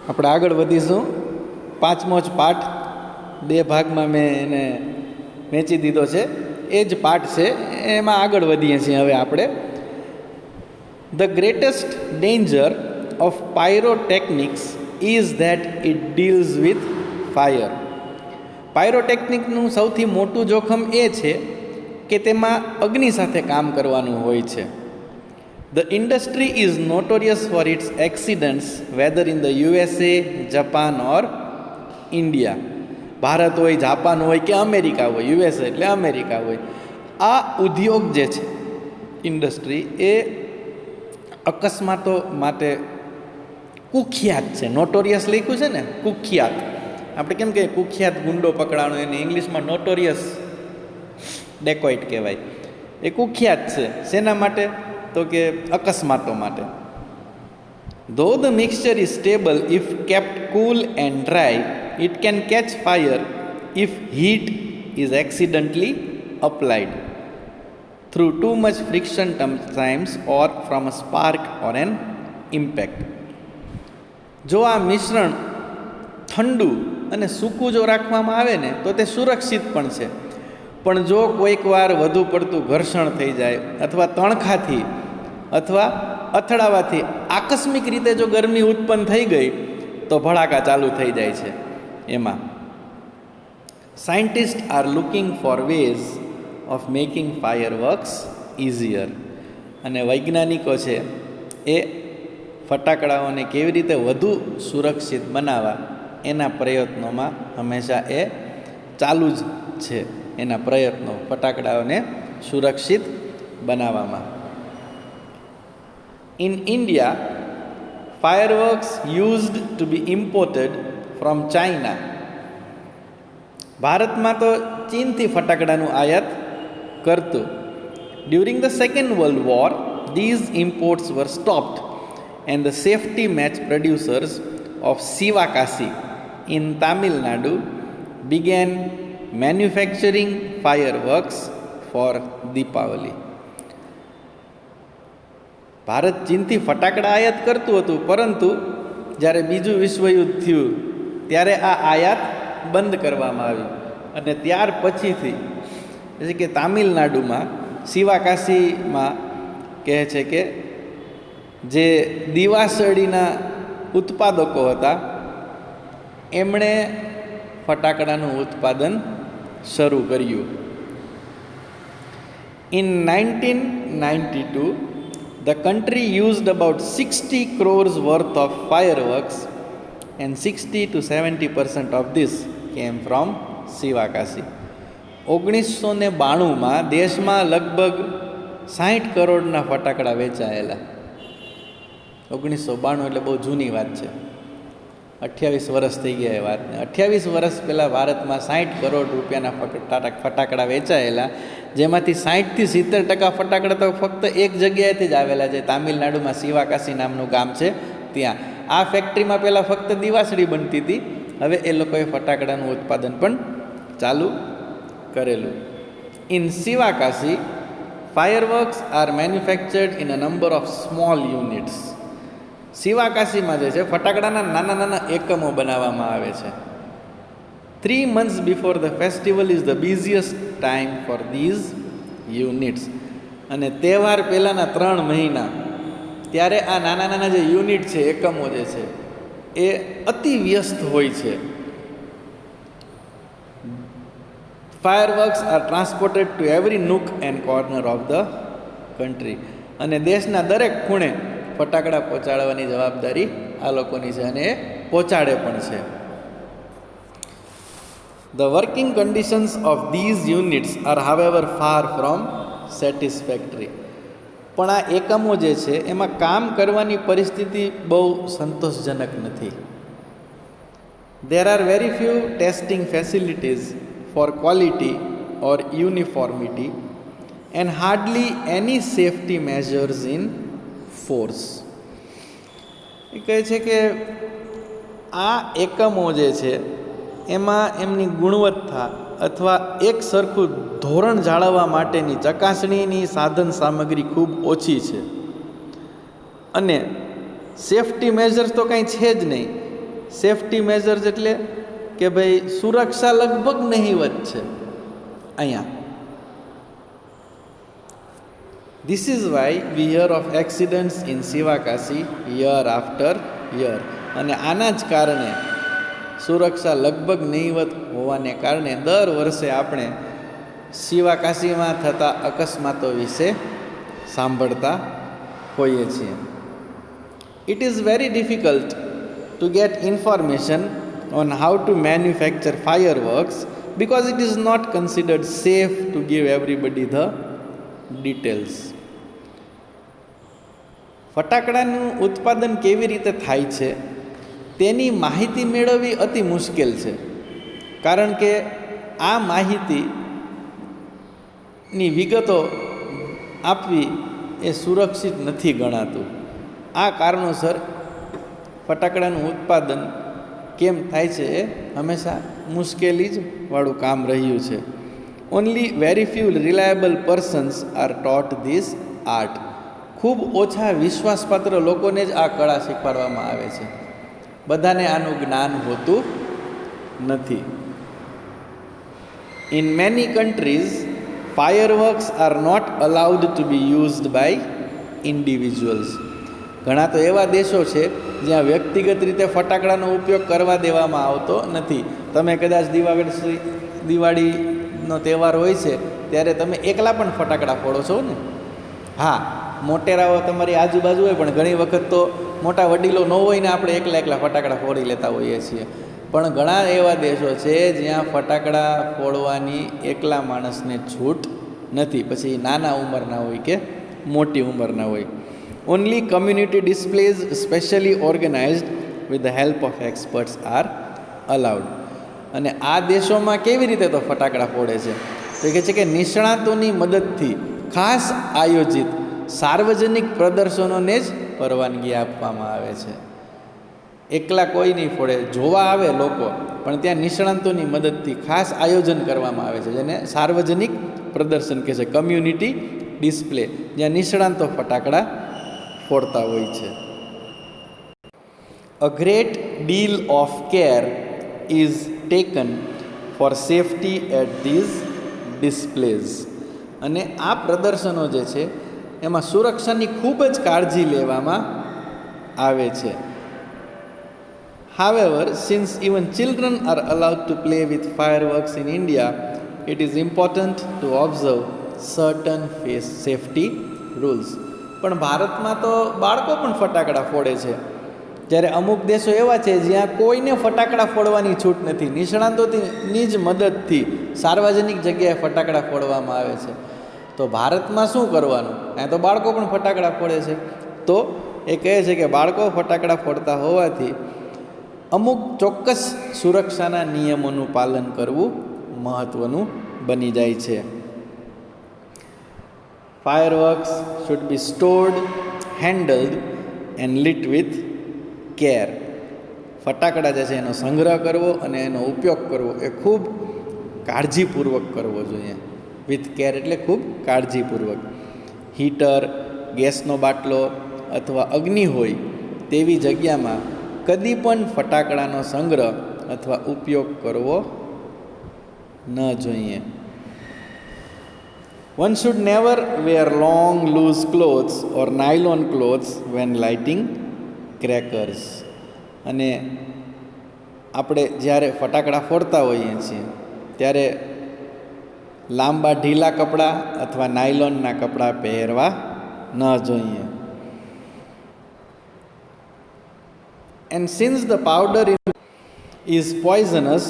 આપણે આગળ વધીશું. 5મો જ પાઠ 2 ભાગમાં મેં એને વહેંચી દીધો છે. એ જ પાઠ છે, એમાં આગળ વધીએ છીએ હવે આપણે. The greatest danger of pyrotechnics is that it deals with fire. પાયરોટેકનિકનું સૌથી મોટું જોખમ એ છે કે તેમાં અગ્નિ સાથે કામ કરવાનું હોય છે. The industry is notorious for its accidents, whether in the USA, Japan or India. Bharat હોય, જાપાન હોય કે અમેરિકા હોય, યુએસએ એટલે અમેરિકા હોય, આ ઉદ્યોગ જે છે ઇન્ડસ્ટ્રી એ અકસ્માતો માટે કુખ્યાત છે. નોટોરિયસ લખ્યું છે ને, કુખ્યાત. આપણે કેમ કે કુખ્યાત ગુંડો પકડાણો, એને ઇંગ્લિશમાં નોટોરિયસ ડેકોઇટ કહેવાય. એ કુખ્યાત છે શેના માટે? તો કે અકસ્માતો માટે. Though the mixture is stable if kept cool and dry, it can catch fire if heat is accidentally applied through too much friction sometimes or from a spark or an impact. જો આ મિશ્રણ ઠંડુ અને સૂકું જો રાખવામાં આવે ને તો તે સુરક્ષિત પણ છે. પણ જો કોઈક વાર વધુ પડતું ઘર્ષણ થઈ જાય અથવા તણખાથી અથવા અથડાવાથી આકસ્મિક રીતે જો ગરમી ઉત્પન્ન થઈ ગઈ તો ભડાકા ચાલુ થઈ જાય છે. એમાં scientist are looking for ways of making fireworks easier. અને વૈજ્ઞાનિકો છે એ ફટાકડાઓને કેવી રીતે વધુ સુરક્ષિત બનાવવા એના પ્રયત્નોમાં હંમેશા એ ચાલુ જ છે. એના પ્રયત્નો ફટાકડાઓને સુરક્ષિત બનાવવામાં. In India, fireworks used to be imported from China. ભારતમાં તો ચીનથી ફટાકડાનું આયાત કરતું. During the Second World War, these imports were stopped and the safety match producers of Sivakasi in Tamil Nadu began manufacturing fireworks for Deepavali. Bharat ચીનથી ફટાકડા આયાત કરતું હતું, પરંતુ જ્યારે બીજું વિશ્વયુદ્ધ થયું ત્યારે આ આયાત બંધ કરવામાં આવી. અને ત્યાર પછીથી એટલે કે તામિલનાડુમાં સિવાકાસીમાં કહે છે કે જે દિવાસળીના ઉત્પાદકો હતા એમણે ફટાકડાનું ઉત્પાદન શરૂ કર્યું. In 1992, the country used about 60 crores worth of fireworks and 60 to 70% of this came from Sivakasi. 1992માં દેશમાં લગભગ 60 કરોડના ફટાકડા વેચાયેલા. 1992 એટલે બહુ જૂની વાત છે. 28 વર્ષ થઈ ગયા એ વાતને. 28 વર્ષ પહેલાં ભારતમાં 60 કરોડ રૂપિયાના ફટાકડા વેચાયેલા, જેમાંથી 60થી 70% ફટાકડા તો ફક્ત એક જગ્યાએથી જ આવેલા છે, તામિલનાડુમાં સિવાકાસી નામનું ગામ છે ત્યાં. આ ફેક્ટરીમાં પહેલાં ફક્ત દિવાસળી બનતી હતી, હવે એ લોકોએ ફટાકડાનું ઉત્પાદન પણ ચાલુ કરેલું. In Sivakasi, fireworks are manufactured in a number of small units. સિવાકાસીમાં જે છે ફટાકડાના નાના નાના એકમો બનાવવામાં આવે છે. 3 months before the festival is the busiest time for these units. અને તહેવાર પહેલાંના 3 મહિના ત્યારે આ નાના નાના જે યુનિટ છે, એકમો જે છે એ અતિ વ્યસ્ત હોય છે. Fireworks are transported to every nook and corner of the country. અને દેશના દરેક ખૂણે ફટાકડા પહોંચાડવાની જવાબદારી આ લોકોની છે અને એ પહોંચાડે પણ છે. The working conditions of these units are however far from satisfactory. પણ આ એકમો જે છે એમાં કામ કરવાની પરિસ્થિતિ બહુ સંતોષજનક નથી. There are very few testing facilities for quality or uniformity and hardly any safety measures in force. એ કહે છે કે આ એકમો જે છે એમાં એમની ગુણવત્તા અથવા એક સરખું ધોરણ જાળવવા માટેની ચકાસણીની સાધન સામગ્રી ખૂબ ઓછી છે અને સેફટી મેજર્સ તો કાંઈ છે જ નહીં. સેફટી મેજર્સ એટલે કે ભાઈ સુરક્ષા લગભગ નહીવત છે અહીંયા. This is why we hear of accidents in Sivakasi year after year. અને આના જ કારણે સુરક્ષા લગભગ નહીવત હોવાને કારણે દર વર્ષે આપણે શિવાકાશીમાં થતા અકસ્માતો વિશે સાંભળતા હોઈએ છીએ. It is very difficult to get information on how to manufacture fireworks because it is not considered safe to give everybody the details. ફટાકડાનું ઉત્પાદન કેવી રીતે થાય છે તેની માહિતી મેળવવી અતિ મુશ્કેલ છે, કારણ કે આ માહિતીની વિગતો આપવી એ સુરક્ષિત નથી ગણાતું. આ કારણોસર ફટાકડાનું ઉત્પાદન કેમ થાય છે એ હંમેશા મુશ્કેલી જ વાળું કામ રહ્યું છે. Only very few reliable persons are taught this art. ખૂબ ઓછા વિશ્વાસપાત્ર લોકોને જ આ કળા શીખવાડવામાં આવે છે. બધાને આનું જ્ઞાન હોતું નથી. In many countries fireworks are not allowed to be used by individuals. ઘણા તો એવા દેશો છે જ્યાં વ્યક્તિગત રીતે ફટાકડાનો ઉપયોગ કરવા દેવામાં આવતો નથી. તમે કદાચ દિવાળીનો તહેવાર હોય છે ત્યારે તમે એકલા પણ ફટાકડા ફોડો છો ને? હા, મોટેરાઓ તમારી આજુબાજુ હોય, પણ ઘણી વખત તો મોટા વડીલો ન હોય ને આપણે એકલા ફટાકડા ફોડી લેતા હોઈએ છીએ. પણ ઘણા એવા દેશો છે જ્યાં ફટાકડા ફોડવાની એકલા માણસને છૂટ નથી, પછી નાના ઉંમરના હોય કે મોટી ઉંમરના હોય. Only community displays specially organised with the help of experts are allowed. અને આ દેશોમાં કેવી રીતે તો ફટાકડા ફોડે છે તો કહે છે કે નિષ્ણાતોની મદદથી ખાસ આયોજિત સાર્વજનિક પ્રદર્શનોને જ પરવાનગી આપવામાં આવે છે. એકલા કોઈ નહીં ફોડે, જોવા આવે લોકો, પણ ત્યાં નિષ્ણાંતોની મદદથી ખાસ આયોજન કરવામાં આવે છે, જેને સાર્વજનિક પ્રદર્શન કહે છે, કમ્યુનિટી ડિસ્પ્લે, જ્યાં નિષ્ણાંતો ફટાકડા ફોડતા હોય છે. A great deal of care is taken for safety at these displays. અને આ પ્રદર્શનો જે છે એમાં સુરક્ષાની ખૂબ જ કાળજી લેવામાં આવે છે. However, since even children are allowed to play with fireworks in India, it is important to observe certain safety rules. પણ ભારતમાં તો બાળકો પણ ફટાકડા ફોડે છે, જ્યારે અમુક દેશો એવા છે જ્યાં કોઈને ફટાકડા ફોડવાની છૂટ નથી. નિષ્ણાતોની જ મદદથી સાર્વજનિક જગ્યાએ ફટાકડા ફોડવામાં આવે છે. તો ભારતમાં શું કરવાનું? અહીંયા તો બાળકો પણ ફટાકડા ફોડે છે. તો એ કહે છે કે બાળકો ફટાકડા ફોડતા હોવાથી અમુક ચોક્કસ સુરક્ષાના નિયમોનું પાલન કરવું મહત્ત્વનું બની જાય છે. Fireworks should be stored, handled and lit with care. ફટાકડા જે છે એનો સંગ્રહ કરવો અને એનો ઉપયોગ કરવો એ ખૂબ કાળજીપૂર્વક કરવો જોઈએ. વિથ કેર એટલે ખૂબ કાળજીપૂર્વક. હીટર, ગેસનો બાટલો અથવા અગ્નિ હોય તેવી જગ્યામાં કદી પણ ફટાકડાનો સંગ્રહ અથવા ઉપયોગ કરવો ન જોઈએ. One should never wear long loose clothes or nylon clothes when lighting crackers. અને આપણે જ્યારે ફટાકડા ફોડતા હોઈએ છીએ ત્યારે લાંબા ઢીલા કપડાં અથવા નાયલોનના કપડાં પહેરવા ન જોઈએ. And since the powder is poisonous,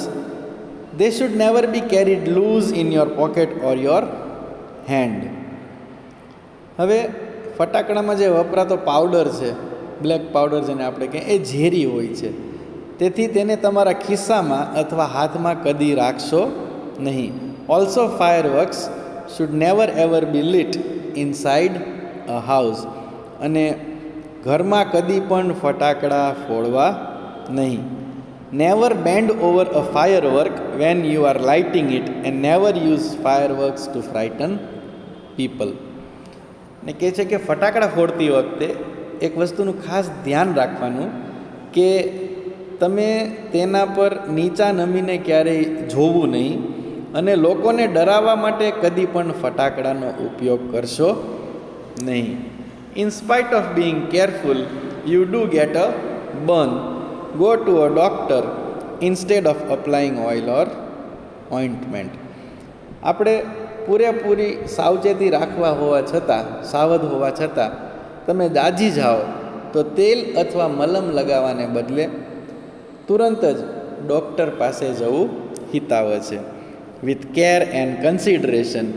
they should never be carried loose in your pocket or your hand. હવે ફટાકડામાં જે વપરાતો પાવડર છે, બ્લેક પાવડર જેને આપણે કહીએ, એ ઝેરી હોય છે. તેથી તેને તમારા ખિસ્સામાં અથવા હાથમાં કદી રાખશો નહીં. Also fireworks should never ever be lit inside a house. અને ઘરમાં કદી પણ ફટાકડા ફોડવા નહીં. Never bend over a firework when you are lighting it and never use fireworks to frighten people. ને કહે છે કે ફટાકડા ફોડતી વખતે એક વસ્તુનું ખાસ ધ્યાન રાખવાનું કે તમે તેના પર નીચા નમીને ક્યારેય જોવું નહીં અને લોકોને ડરાવવા માટે કદી પણ ફટાકડાનો ઉપયોગ કરશો નહીં. In spite of being careful you do get a burn. Go to a doctor instead of applying oil or ointment. આપણે પૂરેપૂરી સાવચેતી રાખવા હોવા છતાં, સાવધ હોવા છતાં તમે દાઝી જાઓ તો તેલ અથવા મલમ લગાવવાને બદલે તુરંત જ ડૉક્ટર પાસે જવું હિતાવ છે. With care and consideration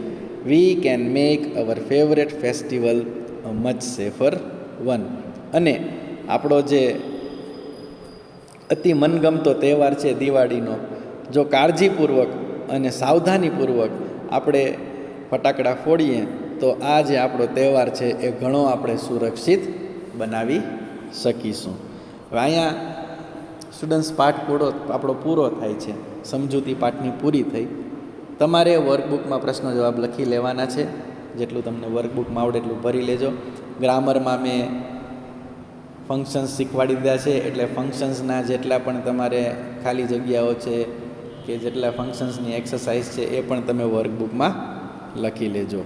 we can make hour favourite festival a much safer one. અને આપણો જે અતિ મનગમતો તહેવાર છે દિવાળીનો, જો કાળજીપૂર્વક અને સાવધાનીપૂર્વક આપણે ફટાકડા ફોડીએ તો આ જે આપણો તહેવાર છે એ ઘણો આપણે સુરક્ષિત બનાવી શકીશું. હવે અહીંયા સ્ટુડન્ટ્સ પાઠ આપણો પૂરો થાય છે. સમજૂતી પાઠની પૂરી થઈ. તમારે વર્કબુકમાં પ્રશ્નો જવાબ લખી લેવાના છે. જેટલું તમને વર્કબુકમાં આવડે એટલું ભરી લેજો. ગ્રામરમાં મેં ફંક્શન્સ શીખવાડી દીધા છે, એટલે ફંક્શન્સના જેટલા પણ તમારે ખાલી જગ્યાઓ છે કે જેટલા ફંક્શન્સની એક્સરસાઇઝ છે એ પણ તમે વર્કબુકમાં લખી લેજો.